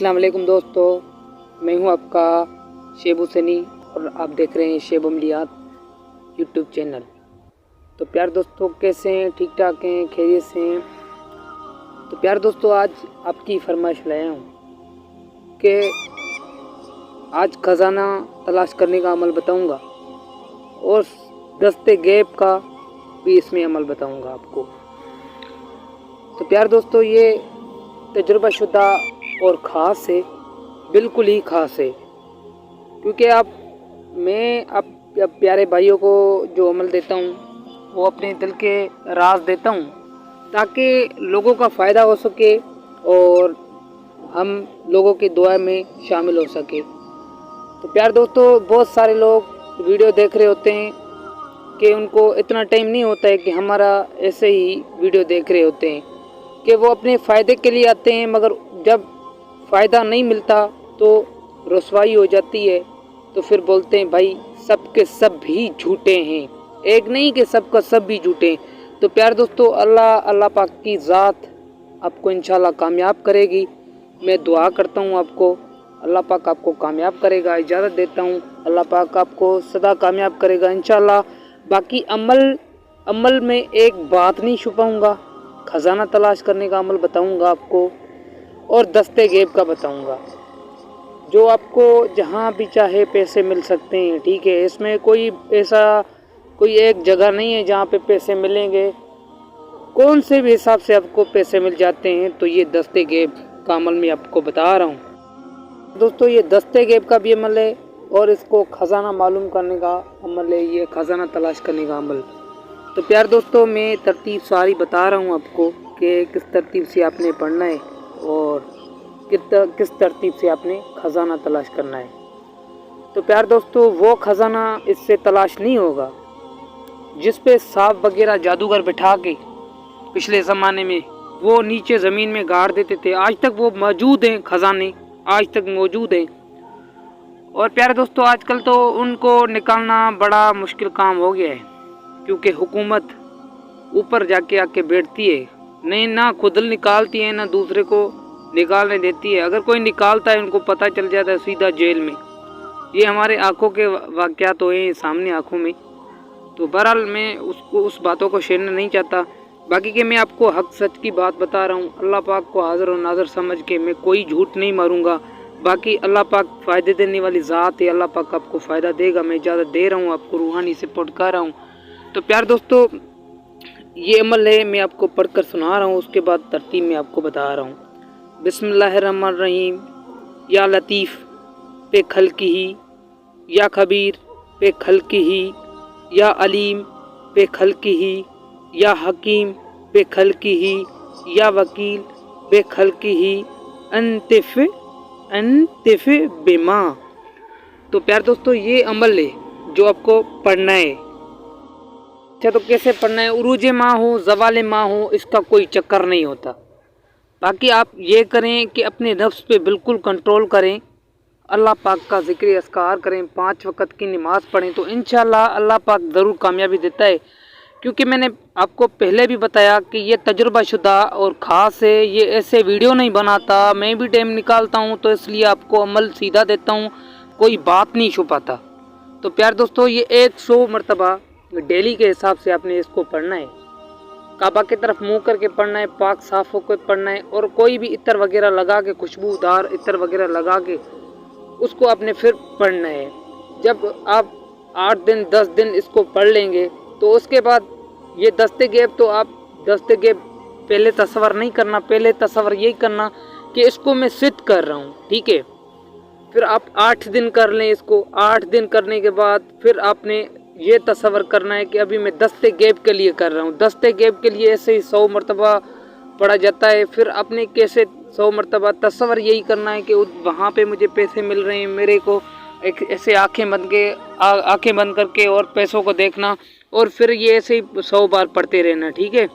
अस्सलाम वालेकुम दोस्तों, मैं हूं आपका शेब हुसैनी और आप देख रहे हैं शेब अमलियात यूट्यूब चैनल। तो प्यार दोस्तों, कैसे हैं? ठीक ठाक हैं? खैरियत से हैं? तो प्यार दोस्तों, आज आपकी फरमाइश लाया हूं कि आज खजाना तलाश करने का अमल बताऊंगा और दस्ते गैब का भी इसमें अमल बताऊंगा आपको। तो प्यार दोस्तों, ये तजुर्बा शुदा और ख़ास है, बिल्कुल ही ख़ास है, क्योंकि मैं प्यारे भाइयों को जो अमल देता हूँ वो अपने दिल के राज देता हूँ ताकि लोगों का फ़ायदा हो सके और हम लोगों की दुआ में शामिल हो सके। तो प्यार दोस्तों, बहुत सारे लोग वीडियो देख रहे होते हैं कि उनको इतना टाइम नहीं होता है कि हमारा ऐसे ही वीडियो देख रहे होते हैं कि वो अपने फ़ायदे के लिए आते हैं, मगर जब फ़ायदा नहीं मिलता तो रुसवाई हो जाती है। तो फिर बोलते हैं भाई सब के सब भी झूठे हैं, एक नहीं कि सब का सब भी झूठे हैं। तो प्यार दोस्तों, अल्लाह पाक की ज़ात आपको इंशाल्लाह कामयाब करेगी। मैं दुआ करता हूँ आपको, अल्लाह पाक आपको कामयाब करेगा। इजाज़त देता हूँ, अल्लाह पाक आपको सदा कामयाब करेगा इंशाल्लाह। बाकी अमल में एक बात नहीं छुपाऊँगा, खजाना तलाश करने का अमल बताऊंगा आपको और दस्ते गैब का बताऊंगा, जो आपको जहां भी चाहे पैसे मिल सकते हैं। ठीक है, इसमें कोई एक जगह नहीं है जहां पे पैसे मिलेंगे, कौन से भी हिसाब से आपको पैसे मिल जाते हैं। तो ये दस्ते गैब का अमल मैं आपको बता रहा हूँ दोस्तों। ये दस्ते गैब का भी अमल है और इसको खजाना मालूम करने का अमल है, ये खजाना तलाश करने का अमल। तो प्यार दोस्तों, मैं तरतीब सारी बता रहा हूँ आपको कि किस तरतीब से आपने पढ़ना है और किस तरतीब से आपने खजाना तलाश करना है। तो प्यार दोस्तों, वो खजाना इससे तलाश नहीं होगा जिस पे सांप वगैरह जादूगर बिठा के पिछले ज़माने में वो नीचे ज़मीन में गाड़ देते थे। आज तक वो मौजूद हैं, खजाने आज तक मौजूद हैं। और प्यारे दोस्तों, आजकल तो उनको निकालना बड़ा मुश्किल काम हो गया है, क्योंकि हुकूमत ऊपर जाके आके बैठती है, नहीं ना खुद निकालती है ना दूसरे को निकालने देती है। अगर कोई निकालता है उनको पता चल जाता है सीधा जेल में। ये हमारे आंखों के वाक़यात तो हैं सामने आंखों में। तो बहरहाल मैं उस बातों को छेड़ना नहीं चाहता। बाकी कि मैं आपको हक सच की बात बता रहा हूँ। अल्लाह पाक को हाज़िर और नाज़िर समझ के मैं कोई झूठ नहीं मारूँगा। बाकी अल्लाह पाक फ़ायदे देने वाली ज़ात है, अल्लाह पाक आपको फ़ायदा देगा। मैं इजाज़त दे रहा हूँ आपको, रूहानी सपोर्ट कर रहा हूँ। तो प्यार दोस्तों, ये अमल है, मैं आपको पढ़कर सुना रहा हूँ, उसके बाद तरतीब में आपको बता रहा हूँ। बिस्मिल्लाहिर्रहमानिर्रहीम। या लतीफ़ पे खल्क़िही, या खबीर पे खल्क़िही, या अलीम पे खल्क़िही, या हकीम पे खल्क़िही, या वकील पे खल्क़िही, अंतिफ़ बिमा। तो प्यार दोस्तों, ये अमल है जो आपको पढ़ना है। अच्छा, तो कैसे पढ़ना है? उरूज माह हो, ज़वाल माह हो, इसका कोई चक्कर नहीं होता। बाकी आप ये करें कि अपने नफ्स पे बिल्कुल कंट्रोल करें, अल्लाह पाक का ज़िक्र अस्कार करें, 5 वक़्त की नमाज़ पढ़ें, तो इंशाल्लाह अल्लाह पाक ज़रूर कामयाबी देता है। क्योंकि मैंने आपको पहले भी बताया कि ये तजुर्बा शुदा और ख़ास है, ये ऐसे वीडियो नहीं बनाता, मैं भी टाइम निकालता हूँ, तो इसलिए आपको अमल सीधा देता हूँ, कोई बात नहीं छुपाता। तो प्यार दोस्तों, ये 100 मरतबा डेली के हिसाब से आपने इसको पढ़ना है। काबा की तरफ मुंह करके पढ़ना है, पाक साफ होकर पढ़ना है, और कोई भी इत्र वगैरह लगा के, खुशबूदार इत्र वगैरह लगा के उसको आपने फिर पढ़ना है। जब आप 8 दिन 10 दिन इसको पढ़ लेंगे तो उसके बाद ये दस्ते गैब, तो आप दस्ते गैब पहले तस्वर नहीं करना, पहले तस्वर यही करना कि इसको मैं सिद्ध कर रहा हूँ। ठीक है, फिर आप 8 दिन कर लें इसको। 8 दिन करने के बाद फिर आपने ये तस्वर करना है कि अभी मैं दस्ते गैब के लिए कर रहा हूँ। दस्ते गैब के लिए ऐसे ही 100 मरतबा पढ़ा जाता है। फिर आपने कैसे 100 मरतबा तस्वर यही करना है कि वहाँ पे मुझे पैसे मिल रहे हैं, मेरे को एक ऐसे आंखें बंद करके और पैसों को देखना, और फिर ये ऐसे ही 100 बार पढ़ते रहना। ठीक है,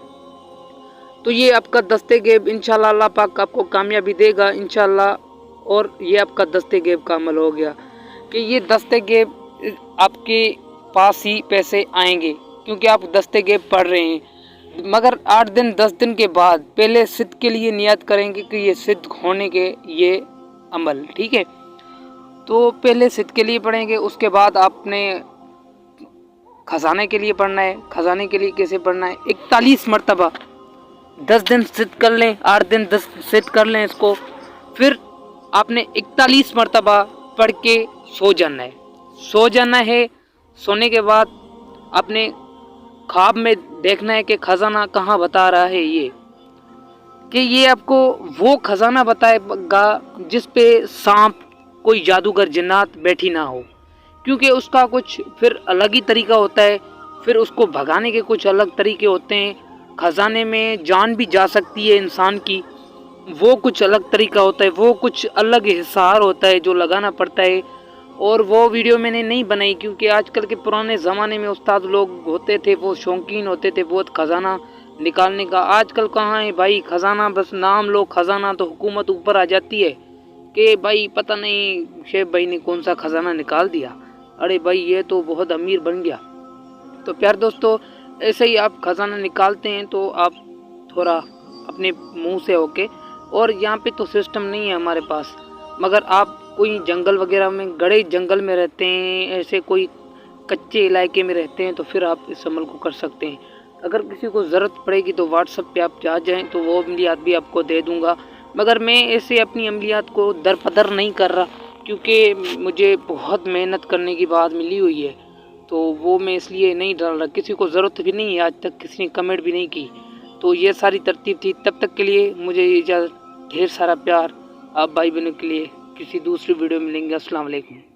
तो ये आपका दस्ते गैब इंशाल्लाह अल्लाह पाक आपको कामयाबी देगा इंशाल्लाह। और ये आपका दस्ते गैब का अमल हो गया कि ये दस्ते गैब आपके पास ही पैसे आएंगे, क्योंकि आप दस्ते गैब पढ़ रहे हैं। मगर 8 दिन 10 दिन के बाद पहले सिद्ध के लिए नियत करेंगे कि ये सिद्ध होने के ये अमल, ठीक है। तो पहले सिद्ध के लिए पढ़ेंगे, उसके बाद आपने खजाने के लिए पढ़ना है। खजाने के लिए कैसे पढ़ना है, 41 मरतबा 10 दिन सिद्ध कर लें, 8 दिन 10 सिद्ध कर लें इसको, फिर आपने 41 मरतबा पढ़ के सो जाना है। सो जाना है, सोने के बाद आपने ख्वाब में देखना है कि खजाना कहाँ बता रहा है ये, कि ये आपको वो खजाना बताएगा जिस पे सांप, कोई जादूगर जिन्नात बैठी ना हो, क्योंकि उसका कुछ फिर अलग ही तरीका होता है, फिर उसको भगाने के कुछ अलग तरीके होते हैं। खजाने में जान भी जा सकती है इंसान की, वो कुछ अलग तरीका होता है, वो कुछ अलग हिसार होता है जो लगाना पड़ता है। और वो वीडियो मैंने नहीं बनाई क्योंकि आजकल के पुराने ज़माने में उस्ताद लोग होते थे, वो शौकीन होते थे बहुत खजाना निकालने का। आजकल कहाँ है भाई खजाना, बस नाम लो खजाना तो हुकूमत ऊपर आ जाती है कि भाई पता नहीं शेख भाई ने कौन सा खजाना निकाल दिया, अरे भाई ये तो बहुत अमीर बन गया। तो प्यार दोस्तों, ऐसे ही आप खजाना निकालते हैं तो आप थोड़ा अपने मुंह से होके, और यहाँ पे तो सिस्टम नहीं है हमारे पास, मगर आप कोई जंगल वगैरह में, गड़े जंगल में रहते हैं, ऐसे कोई कच्चे इलाके में रहते हैं, तो फिर आप इस अमल को कर सकते हैं। अगर किसी को ज़रूरत पड़ेगी तो व्हाट्सएप पे आप जा जाएँ तो वो अमलियात भी आपको दे दूँगा, मगर मैं ऐसे अपनी अमलियात को दरपदर नहीं कर रहा क्योंकि मुझे बहुत मेहनत करने की बाद मिली हुई है, तो वो मैं इसलिए नहीं डाल रहा। किसी को ज़रूरत भी नहीं है, आज तक किसी ने कमेंट भी नहीं की। तो ये सारी तरतीब थी। तब तक के लिए मुझे इजाज़त, ढेर सारा प्यार आप भाई बहनों के लिए। किसी दूसरी वीडियो में मिलेंगे। अस्सलाम वालेकुम।